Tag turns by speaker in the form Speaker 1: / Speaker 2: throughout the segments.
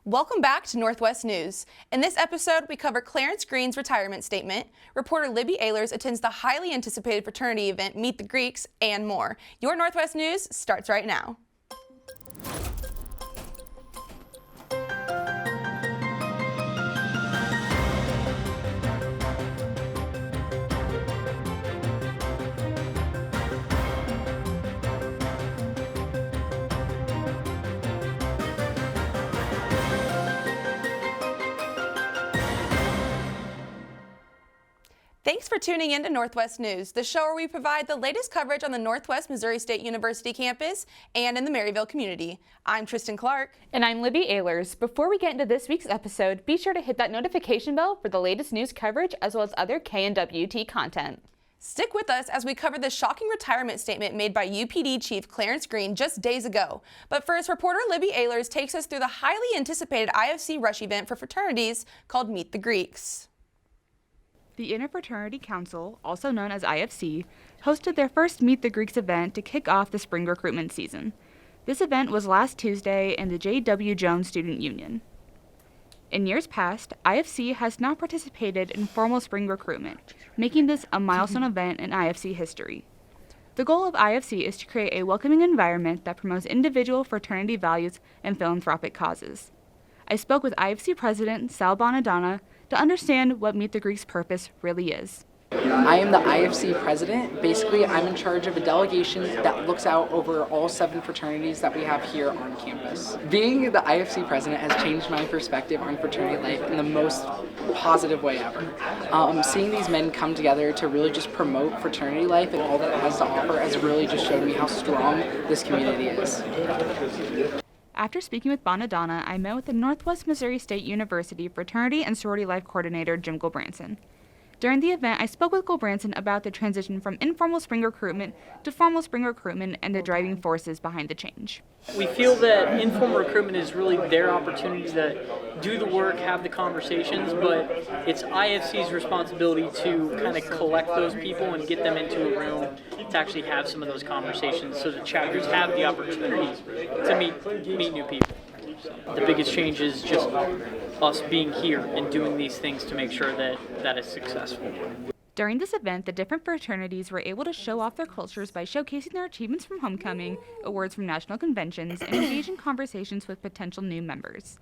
Speaker 1: Welcome back to Northwest News. In this episode, we cover Clarence Green's retirement statement, reporter Libby Ehlers attends the highly anticipated fraternity event Meet the Greeks, and more. Your Northwest News starts right now. Thanks for tuning in to Northwest News, the show where we provide the latest coverage on the Northwest Missouri State University campus and in the Maryville community. I'm Tristan Clark.
Speaker 2: And I'm Libby Ehlers. Before we get into this week's episode, be sure to hit that notification bell for the latest news coverage as well as other KNWT content.
Speaker 1: Stick with us as we cover the shocking retirement statement made by UPD Chief Clarence Green just days ago. But first, reporter Libby Ehlers takes us through the highly anticipated IFC Rush event for fraternities called Meet the Greeks.
Speaker 2: The Interfraternity Council, also known as IFC, hosted their first Meet the Greeks event to kick off the spring recruitment season. This event was last Tuesday in the J.W. Jones Student Union. In years past, IFC has not participated in formal spring recruitment, making this a milestone event in IFC history. The goal of IFC is to create a welcoming environment that promotes individual fraternity values and philanthropic causes. I spoke with IFC President Sal Bonadonna to understand what Meet the Greeks' purpose really is.
Speaker 3: I am the IFC president. Basically, I'm in charge of a delegation that looks out over all 7 fraternities that we have here on campus. Being the IFC president has changed my perspective on fraternity life in the most positive way ever. Seeing these men come together to really just promote fraternity life and all that it has to offer has really just showed me how strong this community is.
Speaker 2: After speaking with Bonadonna, I met with the Northwest Missouri State University Fraternity and Sorority Life Coordinator Jim Gulbranson. During the event, I spoke with Gulbranson about the transition from informal spring recruitment to formal spring recruitment and the driving forces behind the change.
Speaker 4: We feel that informal recruitment is really their opportunity to do the work, have the conversations, but it's IFC's responsibility to kind of collect those people and get them into a room to actually have some of those conversations so the chapters have the opportunity to meet new people. So the biggest change is just us being here and doing these things to make sure that it's successful.
Speaker 2: During this event, the different fraternities were able to show off their cultures by showcasing their achievements from homecoming, awards from national conventions, and engage in conversations with potential new members.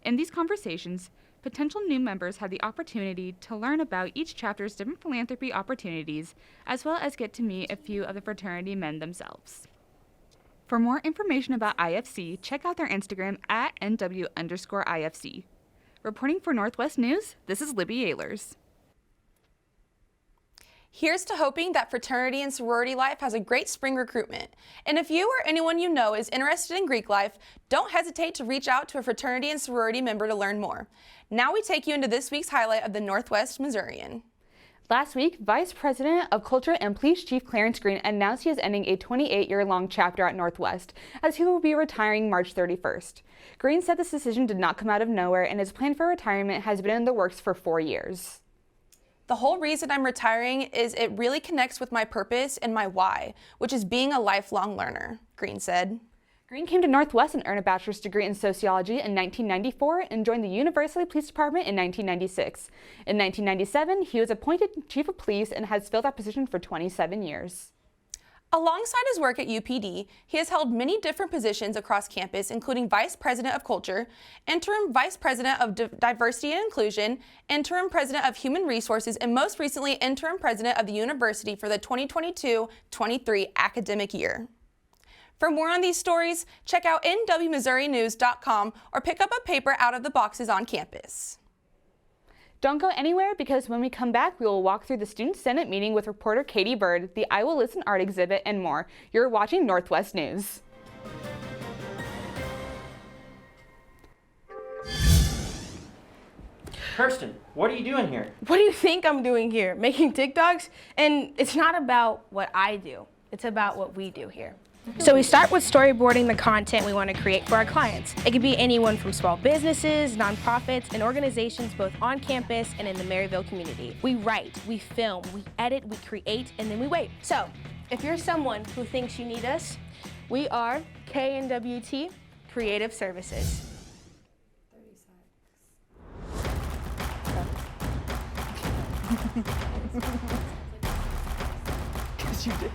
Speaker 2: In these conversations, potential new members had the opportunity to learn about each chapter's different philanthropy opportunities, as well as get to meet a few of the fraternity men themselves. For more information about IFC, check out their Instagram at NW_IFC. Reporting for Northwest News, this is Libby Ehlers.
Speaker 1: Here's to hoping that fraternity and sorority life has a great spring recruitment. And if you or anyone you know is interested in Greek life, don't hesitate to reach out to a fraternity and sorority member to learn more. Now we take you into this week's highlight of the Northwest Missourian.
Speaker 2: Last week, Vice President of Culture and Police Chief Clarence Green announced he is ending a 28-year-long chapter at Northwest, as he will be retiring March 31st. Green said this decision did not come out of nowhere, and his plan for retirement has been in the works for 4 years.
Speaker 1: The whole reason I'm retiring is it really connects with my purpose and my why, which is being a lifelong learner, Green said.
Speaker 2: Green came to Northwest and earned a bachelor's degree in sociology in 1994 and joined the University Police Department in 1996. In 1997, he was appointed Chief of Police and has filled that position for 27 years.
Speaker 1: Alongside his work at UPD, he has held many different positions across campus, including Vice President of Culture, Interim Vice President of Diversity and Inclusion, Interim President of Human Resources, and most recently, Interim President of the University for the 2022-23 academic year. For more on these stories, check out nwmissourinews.com or pick up a paper out of the boxes on campus.
Speaker 2: Don't go anywhere, because when we come back, we will walk through the Student Senate meeting with reporter Katie Bird, the I Will Listen art exhibit, and more. You're watching Northwest News.
Speaker 5: Kirsten, what are you doing here?
Speaker 6: What do you think I'm doing here? Making TikToks? And it's not about what I do. It's about what we do here. So we start with storyboarding the content we want to create for our clients. It could be anyone from small businesses, nonprofits, and organizations both on campus and in the Maryville community. We write, we film, we edit, we create, and then we wait. So if you're someone who thinks you need us, we are KNWT Creative Services.
Speaker 2: Because you did.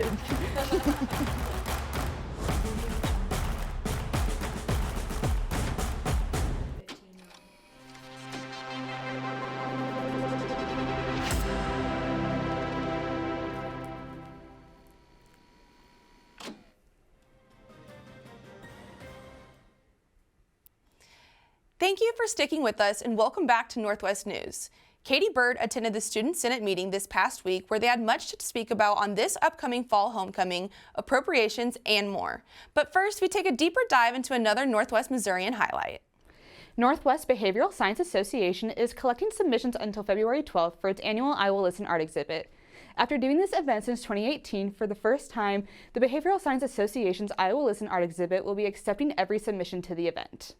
Speaker 1: Thank you for sticking with us and welcome back to Northwest News. Katie Bird attended the Student Senate meeting this past week where they had much to speak about on this upcoming fall homecoming, appropriations, and more. But first, we take a deeper dive into another Northwest Missourian highlight.
Speaker 2: Northwest Behavioral Science Association is collecting submissions until February 12th for its annual I Will Listen art exhibit. After doing this event since 2018, for the first time, the Behavioral Science Association's I Will Listen art exhibit will be accepting every submission to the event.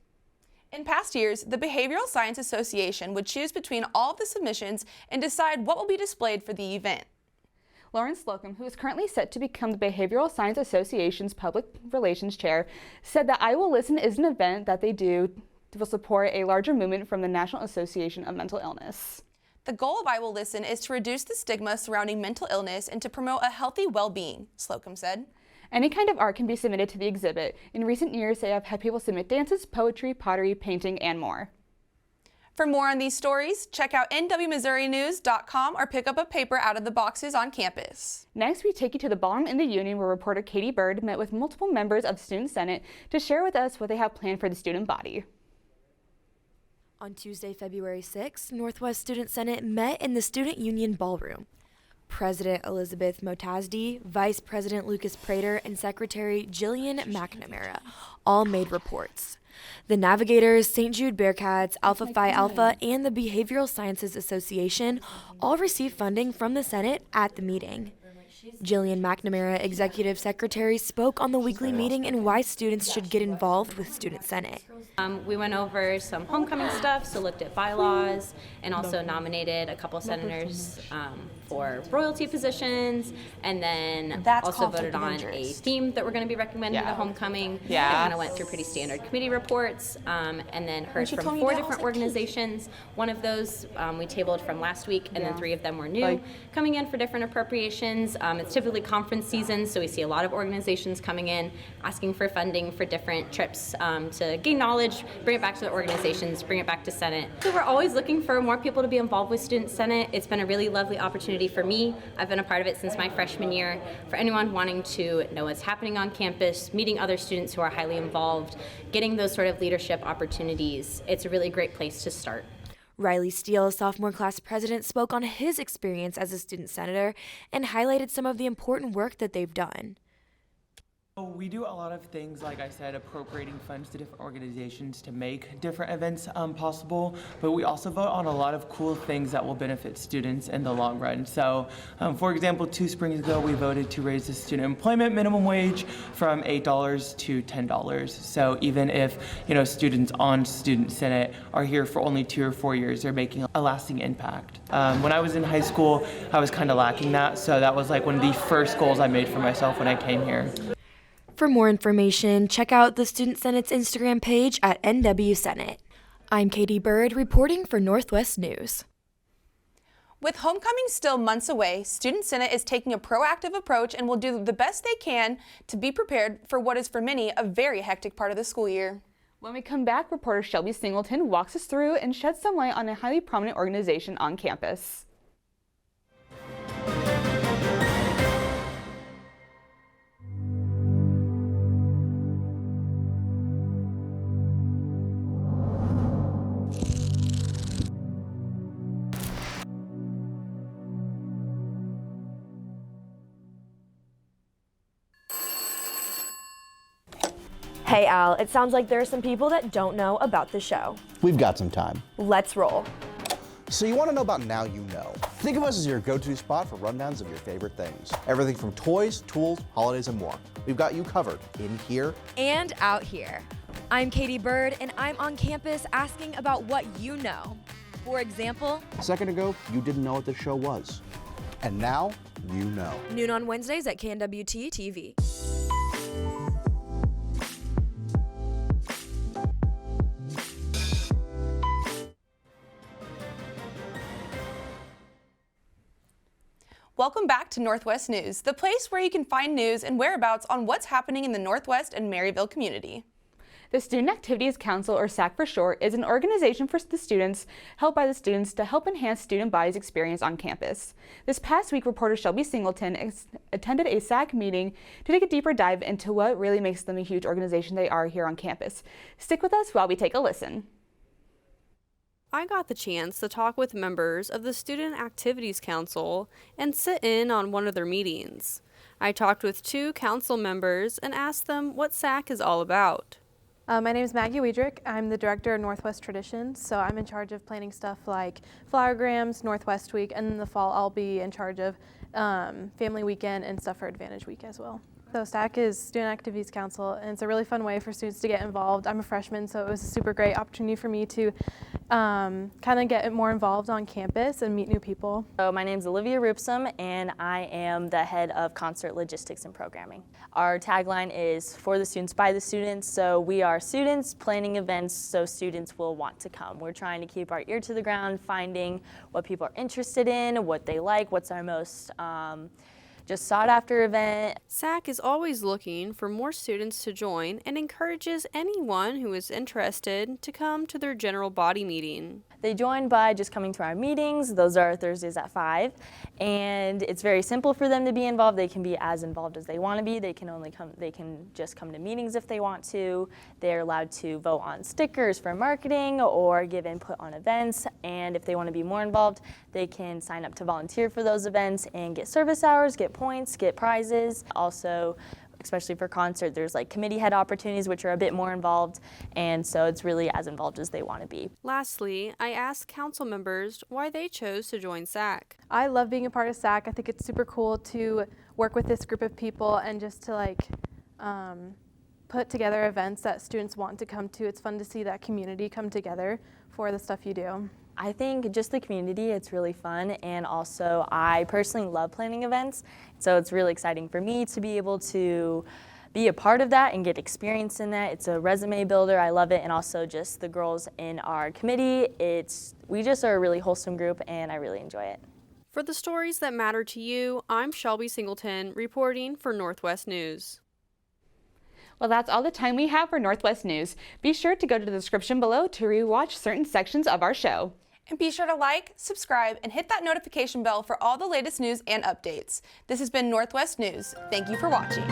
Speaker 1: In past years, the Behavioral Science Association would choose between all of the submissions and decide what will be displayed for the event.
Speaker 2: Lauren Slocum, who is currently set to become the Behavioral Science Association's Public Relations Chair, said that I Will Listen is an event that they do will support a larger movement from the National Association of Mental Illness.
Speaker 1: The goal of I Will Listen is to reduce the stigma surrounding mental illness and to promote a healthy well-being, Slocum said.
Speaker 2: Any kind of art can be submitted to the exhibit. In recent years, they have had people submit dances, poetry, pottery, painting, and more.
Speaker 1: For more on these stories, check out nwmissourinews.com or pick up a paper out of the boxes on campus.
Speaker 2: Next, we take you to the Ballroom in the Union, where reporter Katie Bird met with multiple members of Student Senate to share with us what they have planned for the student body.
Speaker 7: On Tuesday, February 6th, Northwest Student Senate met in the Student Union Ballroom. President Elizabeth Motasdi, Vice President Lucas Prater, and Secretary Jillian McNamara all made reports. The Navigators, St. Jude Bearcats, Alpha Phi Alpha, and the Behavioral Sciences Association all received funding from the Senate at the meeting. Jillian McNamara, Executive Secretary, spoke on the weekly meeting and why students should get involved with Student Senate.
Speaker 8: We went over some homecoming stuff, so looked at bylaws, and also nominated a couple senators for royalty positions, and then also voted on a theme that we're going to be recommending to homecoming.
Speaker 2: Yeah.
Speaker 8: I kind of went through pretty standard committee reports, and then heard from 4 different organizations. One of those we tabled from last week, and then 3 of them were new, coming in for different appropriations. It's typically conference season, so we see a lot of organizations coming in, asking for funding for different trips to gain knowledge, bring it back to the organizations, bring it back to Senate. So we're always looking for more people to be involved with Student Senate. It's been a really lovely opportunity for me. I've been a part of it since my freshman year. For anyone wanting to know what's happening on campus, meeting other students who are highly involved, getting those sort of leadership opportunities, it's a really great place to start.
Speaker 7: Riley Steele, sophomore class president, spoke on his experience as a student senator and highlighted some of the important work that they've done.
Speaker 9: We do a lot of things, like I said, appropriating funds to different organizations to make different events possible, but we also vote on a lot of cool things that will benefit students in the long run. So, for example, 2 springs ago, we voted to raise the student employment minimum wage from $8 to $10. So even if, students on Student Senate are here for only 2 or 4 years, they're making a lasting impact. When I was in high school, I was kind of lacking that, so that was like one of the first goals I made for myself when I came here.
Speaker 7: For more information, check out the Student Senate's Instagram page at NW Senate. I'm Katie Bird reporting for Northwest News.
Speaker 1: With homecoming still months away, Student Senate is taking a proactive approach and will do the best they can to be prepared for what is for many a very hectic part of the school year.
Speaker 2: When we come back, reporter Shelby Singleton walks us through and sheds some light on a highly prominent organization on campus.
Speaker 7: Hey Al, it sounds like there are some people that don't know about the show.
Speaker 10: We've got some time.
Speaker 7: Let's roll.
Speaker 10: So you want to know about Now You Know. Think of us as your go-to spot for rundowns of your favorite things. Everything from toys, tools, holidays, and more. We've got you covered in here
Speaker 7: And out here. I'm Katie Bird, and I'm on campus asking about what you know. For example,
Speaker 10: A second ago, you didn't know what this show was. And now, you know.
Speaker 7: noon on Wednesdays at KNWT TV.
Speaker 1: Welcome back to Northwest News, the place where you can find news and whereabouts on what's happening in the Northwest and Maryville community.
Speaker 2: The Student Activities Council, or SAC for short, is an organization for the students, held by the students to help enhance student body's experience on campus. This past week, reporter Shelby Singleton attended a SAC meeting to take a deeper dive into what really makes them a huge organization they are here on campus. Stick with us while we take a listen.
Speaker 11: I got the chance to talk with members of the Student Activities Council and sit in on one of their meetings. I talked with 2 council members and asked them what SAC is all about.
Speaker 12: My name is Maggie Weidrich. I'm the director of Northwest Traditions, so I'm in charge of planning stuff like Flowergrams, Northwest Week, and in the fall I'll be in charge of Family Weekend and stuff for Advantage Week as well. So SAC is Student Activities Council, and it's a really fun way for students to get involved. I'm a freshman, so it was a super great opportunity for me to kind of get more involved on campus and meet new people.
Speaker 13: So my name is Olivia Roopsum, and I am the head of concert logistics and programming. Our tagline is for the students, by the students, so we are students planning events so students will want to come. We're trying to keep our ear to the ground, finding what people are interested in, what they like, what's our most just sought after event.
Speaker 11: SAC is always looking for more students to join and encourages anyone who is interested to come to their general body meeting.
Speaker 13: They join by just coming to our meetings. Those are Thursdays at 5, and it's very simple for them to be involved. They can be as involved as they want to be. They can just come to meetings if they want to. They're allowed to vote on stickers for marketing or give input on events, and if they want to be more involved, they can sign up to volunteer for those events and get service hours, get points, get prizes. Also, especially for concert, there's like committee head opportunities, which are a bit more involved, and so it's really as involved as they want to be.
Speaker 11: Lastly, I asked council members why they chose to join SAC.
Speaker 12: I love being a part of SAC. I think it's super cool to work with this group of people and just to like put together events that students want to come to. It's fun to see that community come together for the stuff you do.
Speaker 13: I think just the community, it's really fun, and also I personally love planning events, so it's really exciting for me to be able to be a part of that and get experience in that. It's a resume builder, I love it, and also just the girls in our committee, we just are a really wholesome group and I really enjoy it.
Speaker 11: For the stories that matter to you, I'm Shelby Singleton reporting for Northwest News.
Speaker 2: Well, that's all the time we have for Northwest News. Be sure to go to the description below to rewatch certain sections of our show.
Speaker 1: And be sure to like, subscribe, and hit that notification bell for all the latest news and updates. This has been Northwest News. Thank you for watching.